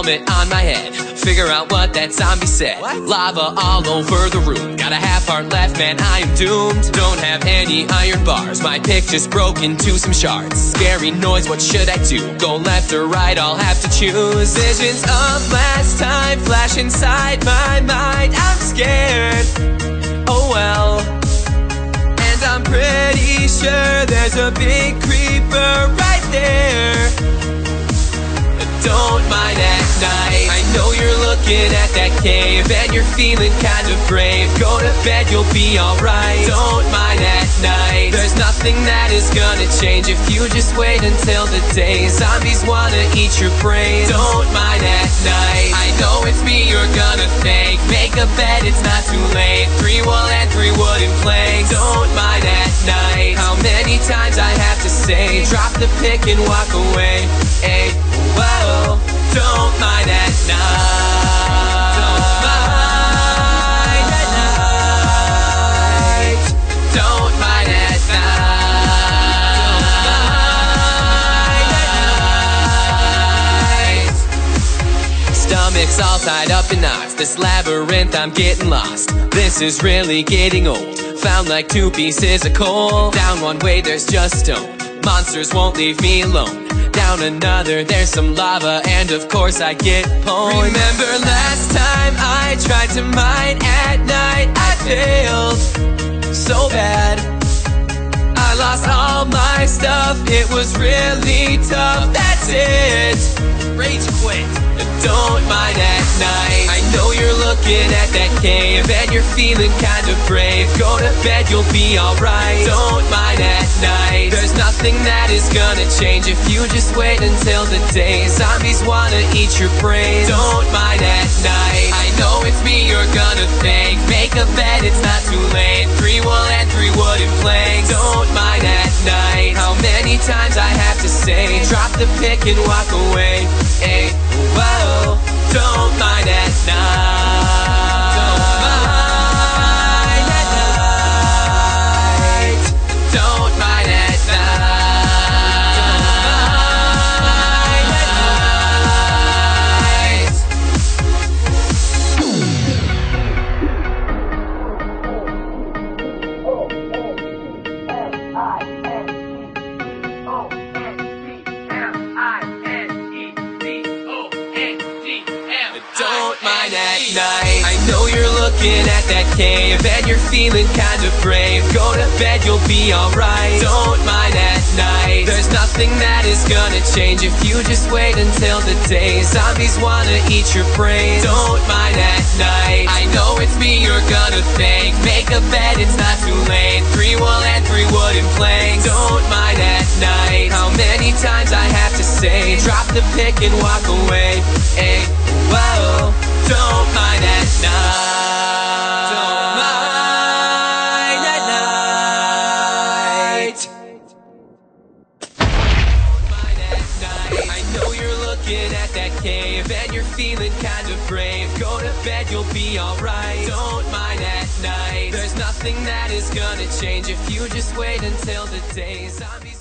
helmet on my head. Figure out what that zombie said. What? Lava all over the room. Got a half heart left, man, I am doomed. Don't have any iron bars. My pick just broke into some shards. Scary noise, what should I do? Go left or right, I'll have to choose. Visions of last time flash inside my mind. I'm scared, oh well. And I'm pretty sure there's a big creeper right there. Don't mind at night. I know you're looking at that cave and you're feeling kind of brave. Go to bed, you'll be alright. Don't mind at night. There's nothing that is gonna change if you just wait until the day. Zombies wanna eat your brains. Don't mind at night. I know it's me you're gonna thank. Make a bed, it's not too late. 3 wool and 3 wooden planks. Don't mind at night. How many times I have to say, drop the pick and walk away. Hey, whoa, don't mind at night. Don't mind at night. Don't mind at night. Stomach's all tied up in knots. This labyrinth, I'm getting lost. This is really getting old. Found like 2 pieces of coal. Down one way, there's just stone. Monsters won't leave me alone. Down another, there's some lava, and of course I get pwned. Remember last time I tried to mine at night? I failed so bad. I lost all my stuff, it was really tough. That's it, rage quit. Don't mind at night. I know you're looking at that cave and you're feeling kind of brave. Go to bed, you'll be alright. Don't mind at night. There's nothing that is gonna change if you just wait until the day. Zombies wanna eat your brains. Don't mind at night. I know it's me you're gonna thank. Make a bed, it's not too late. 3 wool and 3 wooden planks. Don't mind at night. How many times I have to say, drop the pick and walk away. Hey, whoa, don't mind at night. Don't mind at night. Don't mind at night. Don't mind at night. I know you're looking at that cave and you're feeling kind of brave. Go to bed, you'll be alright. Don't mind at night. There's nothing that is gonna change if you just wait until the day. Zombies wanna eat your brains. Don't mind at night. I know it's me you're gonna thank. Make a bed, it's not too late. 3 wool and 3 wooden planks. Don't mind at night. How many times I have to say, drop the pick and walk away. Hey, whoa, don't mind at night. Don't mind at night. Don't mind at night. I know you're looking at that cave and you're feeling kind of brave. Go to bed, you'll be alright. Don't mind at night. There's nothing that is gonna change if you just wait until the day. Zombies